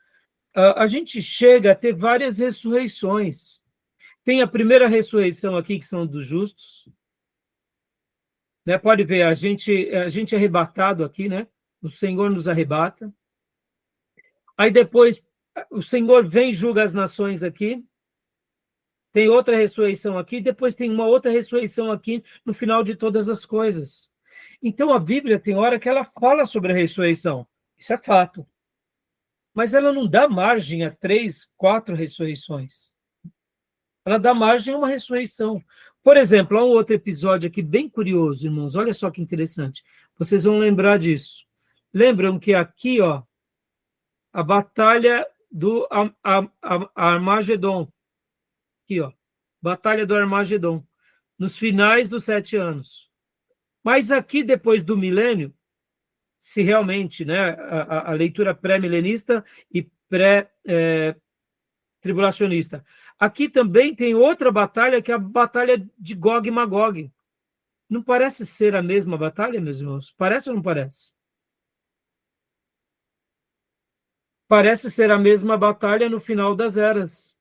a gente chega a ter várias ressurreições. Tem a primeira ressurreição aqui, que são dos justos. Né? Pode ver, a gente é arrebatado aqui, né? O Senhor nos arrebata. Aí depois, o Senhor vem e julga as nações aqui. Tem outra ressurreição aqui, depois tem uma outra ressurreição aqui no final de todas as coisas. Então, a Bíblia tem hora que ela fala sobre a ressurreição. Isso é fato. Mas ela não dá margem a 3, 4 ressurreições. Ela dá margem a uma ressurreição. Por exemplo, há um outro episódio aqui bem curioso, irmãos. Olha só que interessante. Vocês vão lembrar disso. Lembram que aqui, ó, a batalha do Armagedon. Aqui, ó, Batalha do Armagedon, nos finais dos 7 anos. Mas aqui, depois do milênio, se realmente, né, a leitura pré-milenista e pré-tribulacionista. Aqui também tem outra batalha, que é a batalha de Gog e Magog. Não parece ser a mesma batalha, meus irmãos? Parece ou não parece? Parece ser a mesma batalha no final das eras.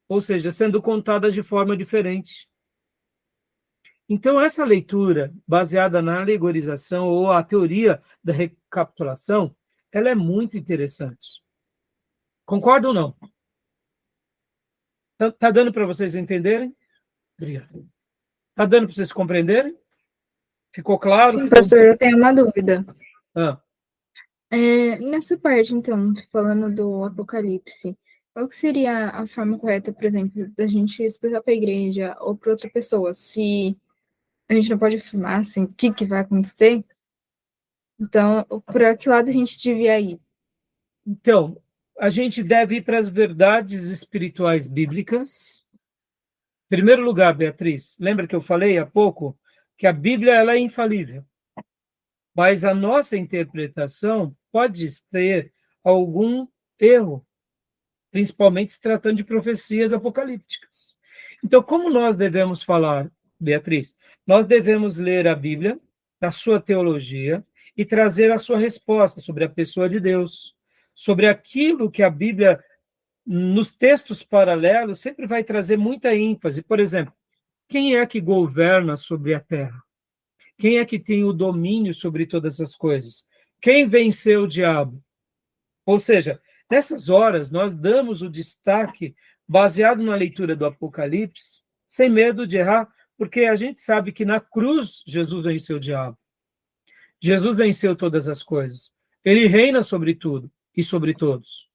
Ou seja, sendo contadas de forma diferente. Então, essa leitura, baseada na alegorização ou a teoria da recapitulação, ela é muito interessante. Concordam ou não? Está dando para vocês entenderem? Obrigado. Está dando para vocês compreenderem? Ficou claro? Sim, pastor, eu tenho uma dúvida. Nessa parte, então, falando do Apocalipse, qual que seria a forma correta, por exemplo, da gente explicar para a igreja ou para outra pessoa? Se a gente não pode afirmar assim, o que vai acontecer, então, para que lado a gente devia ir? Então, a gente deve ir para as verdades espirituais bíblicas. Em primeiro lugar, Beatriz, lembra que eu falei há pouco que a Bíblia ela é infalível, mas a nossa interpretação pode ter algum erro, principalmente se tratando de profecias apocalípticas. Então, como nós devemos falar, Beatriz? Nós devemos ler a Bíblia, a sua teologia, e trazer a sua resposta sobre a pessoa de Deus, sobre aquilo que a Bíblia, nos textos paralelos, sempre vai trazer muita ênfase. Por exemplo, quem é que governa sobre a terra? Quem é que tem o domínio sobre todas as coisas? Quem venceu o diabo? Ou seja, nessas horas, nós damos o destaque baseado na leitura do Apocalipse, sem medo de errar, porque a gente sabe que na cruz Jesus venceu o diabo. Jesus venceu todas as coisas. Ele reina sobre tudo e sobre todos.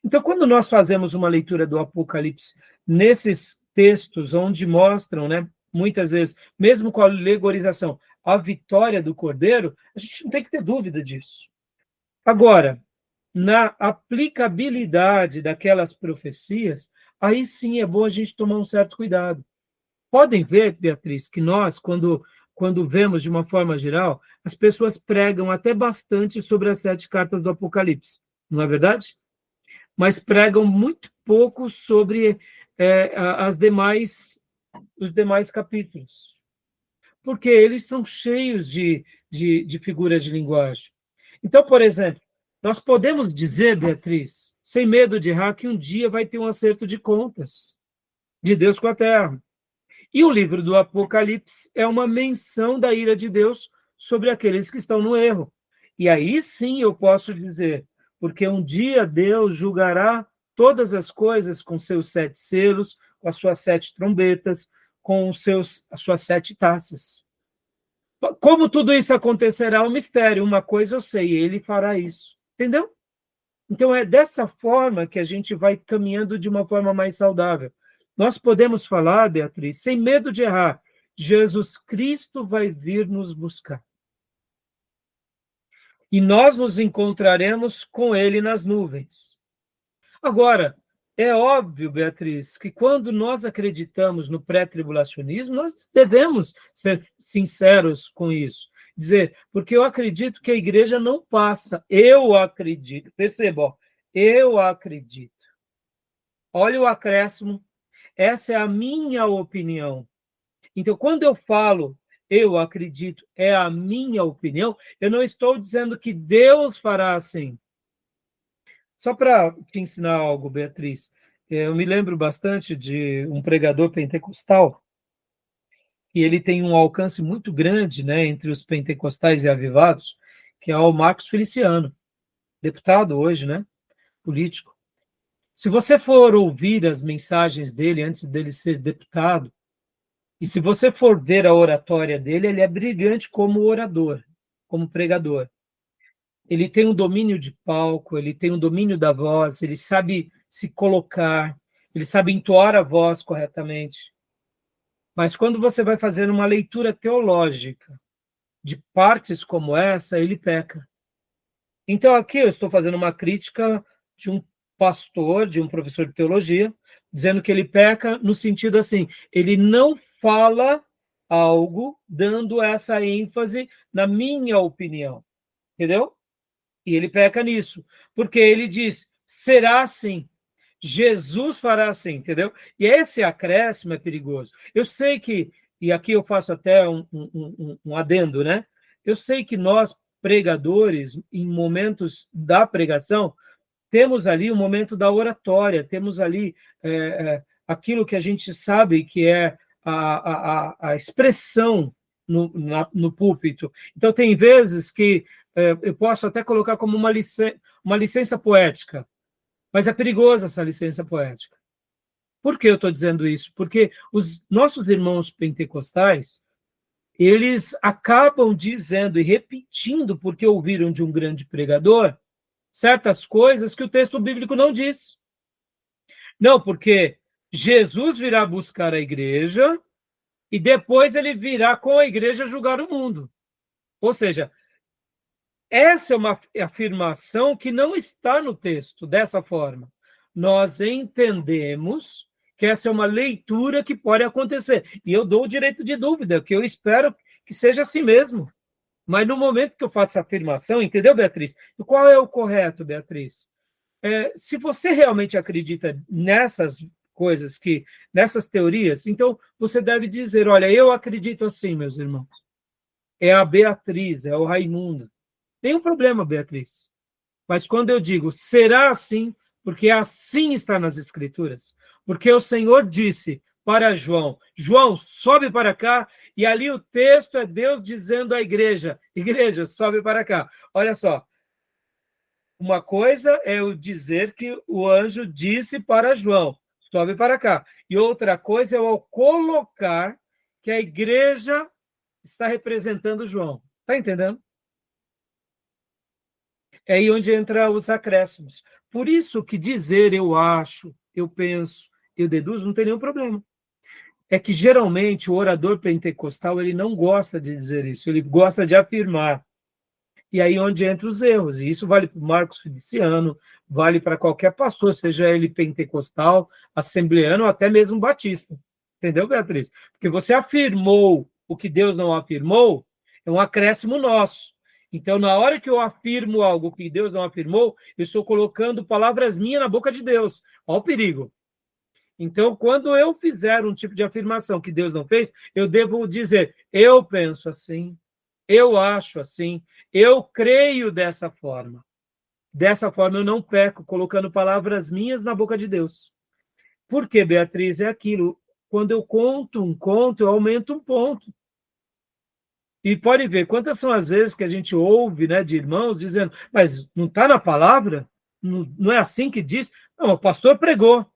Então, quando nós fazemos uma leitura do Apocalipse nesses textos onde mostram, né, muitas vezes, mesmo com a alegorização, a vitória do Cordeiro, a gente não tem que ter dúvida disso. Agora, na aplicabilidade daquelas profecias, aí sim é bom a gente tomar um certo cuidado. Podem ver, Beatriz, que nós, quando vemos de uma forma geral, as pessoas pregam até bastante sobre as 7 cartas do Apocalipse, não é verdade? Mas pregam muito pouco sobre os demais capítulos, porque eles são cheios de figuras de linguagem. Então, por exemplo, nós podemos dizer, Beatriz, sem medo de errar, que um dia vai ter um acerto de contas de Deus com a terra. E o livro do Apocalipse é uma menção da ira de Deus sobre aqueles que estão no erro. E aí sim eu posso dizer, porque um dia Deus julgará todas as coisas com seus 7 selos, com as suas 7 trombetas, com as suas 7 taças. Como tudo isso acontecerá é um mistério. Uma coisa eu sei, ele fará isso. Entendeu? Então é dessa forma que a gente vai caminhando de uma forma mais saudável. Nós podemos falar, Beatriz, sem medo de errar, Jesus Cristo vai vir nos buscar. E nós nos encontraremos com ele nas nuvens. Agora, é óbvio, Beatriz, que quando nós acreditamos no pré-tribulacionismo, nós devemos ser sinceros com isso. Dizer, porque eu acredito que a igreja não passa. Eu acredito. Perceba, ó, eu acredito. Olha o acréscimo. Essa é a minha opinião. Então, quando eu falo eu acredito, é a minha opinião, eu não estou dizendo que Deus fará assim. Só para te ensinar algo, Beatriz, eu me lembro bastante de um pregador pentecostal, que ele tem um alcance muito grande, né, entre os pentecostais e avivados, que é o Marcos Feliciano, deputado hoje, né, político. Se você for ouvir as mensagens dele antes dele ser deputado, e se você for ver a oratória dele, ele é brilhante como orador, como pregador. Ele tem um domínio de palco, ele tem um domínio da voz, ele sabe se colocar, ele sabe entoar a voz corretamente. Mas quando você vai fazer uma leitura teológica de partes como essa, ele peca. Então aqui eu estou fazendo uma crítica de um pastor, de um professor de teologia, dizendo que ele peca no sentido assim, ele não fala algo dando essa ênfase na minha opinião, entendeu? E ele peca nisso, porque ele diz, será assim, Jesus fará assim, entendeu? E esse acréscimo é perigoso. Eu sei que, e aqui eu faço até um adendo, né? Eu sei que nós, pregadores, em momentos da pregação, temos ali o momento da oratória, temos ali aquilo que a gente sabe que é a expressão no púlpito. Então, tem vezes que eu posso até colocar como uma licença poética, mas é perigosa essa licença poética. Por que eu estou dizendo isso? Porque os nossos irmãos pentecostais, eles acabam dizendo e repetindo, porque ouviram de um grande pregador, certas coisas que o texto bíblico não diz. Não, porque Jesus virá buscar a igreja e depois ele virá com a igreja julgar o mundo. Ou seja, essa é uma afirmação que não está no texto dessa forma. Nós entendemos que essa é uma leitura que pode acontecer. E eu dou o direito de dúvida, que eu espero que seja assim mesmo. Mas no momento que eu faço essa afirmação, entendeu, Beatriz? E qual é o correto, Beatriz? Se você realmente acredita nessas coisas, nessas teorias, então você deve dizer, olha, eu acredito assim, meus irmãos. É a Beatriz, é o Raimundo. Tem um problema, Beatriz. Mas quando eu digo, será assim, porque assim está nas Escrituras. Porque o Senhor disse para João, João, sobe para cá, e ali o texto é Deus dizendo à igreja, igreja, sobe para cá. Olha só, uma coisa é eu dizer que o anjo disse para João, sobe para cá. E outra coisa é eu colocar que a igreja está representando João. Está entendendo? É aí onde entra os acréscimos. Por isso que dizer eu acho, eu penso, eu deduzo, não tem nenhum problema. É que, geralmente, o orador pentecostal ele não gosta de dizer isso, ele gosta de afirmar. E aí onde entra os erros. E isso vale para o Marcos Feliciano, vale para qualquer pastor, seja ele pentecostal, assembleano ou até mesmo batista. Entendeu, Beatriz? Porque você afirmou o que Deus não afirmou, é um acréscimo nosso. Então, na hora que eu afirmo algo que Deus não afirmou, eu estou colocando palavras minhas na boca de Deus. Olha o perigo. Então, quando eu fizer um tipo de afirmação que Deus não fez, eu devo dizer, eu penso assim, eu acho assim, eu creio dessa forma. Dessa forma eu não peco, colocando palavras minhas na boca de Deus. Por quê, Beatriz? É aquilo, quando eu conto um conto, eu aumento um ponto. E pode ver, quantas são as vezes que a gente ouve, né, de irmãos dizendo, mas não está na palavra? Não é assim que diz? Não, o pastor pregou.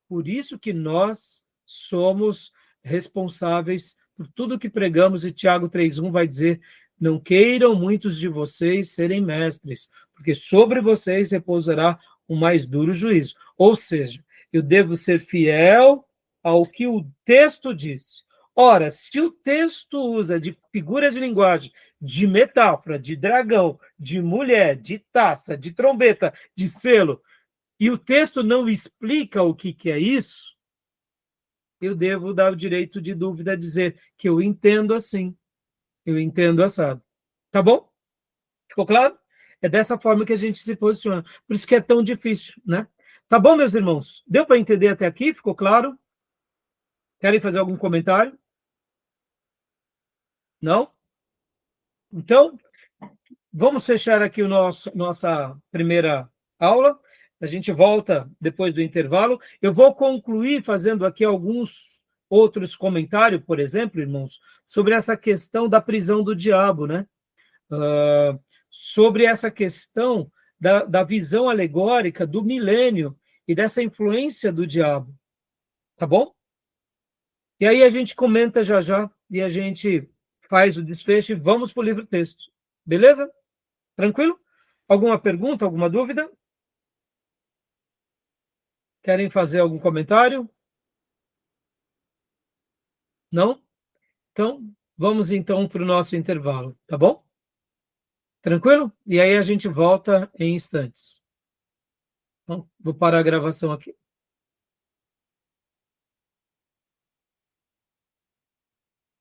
Por isso que nós somos responsáveis por tudo que pregamos, e Tiago 3:1 vai dizer: não queiram muitos de vocês serem mestres, porque sobre vocês repousará o mais duro juízo. Ou seja, eu devo ser fiel ao que o texto diz. Ora, se o texto usa de figura de linguagem, de metáfora, de dragão, de mulher, de taça, de trombeta, de selo, e o texto não explica o que é isso, eu devo dar o direito de dúvida, dizer que eu entendo assim, eu entendo assado. Tá bom? Ficou claro? É dessa forma que a gente se posiciona. Por isso que é tão difícil, né? Tá bom, meus irmãos? Deu para entender até aqui? Ficou claro? Querem fazer algum comentário? Não? Então, vamos fechar aqui nossa primeira aula. A gente volta depois do intervalo. Eu vou concluir fazendo aqui alguns outros comentários, por exemplo, irmãos, sobre essa questão da prisão do diabo, né? Sobre essa questão da visão alegórica do milênio e dessa influência do diabo. Tá bom? E aí a gente comenta já e a gente faz o desfecho e vamos para o livro-texto. Beleza? Tranquilo? Alguma pergunta, alguma dúvida? Querem fazer algum comentário? Não? Então, vamos então para o nosso intervalo, tá bom? Tranquilo? E aí a gente volta em instantes. Então, vou parar a gravação aqui.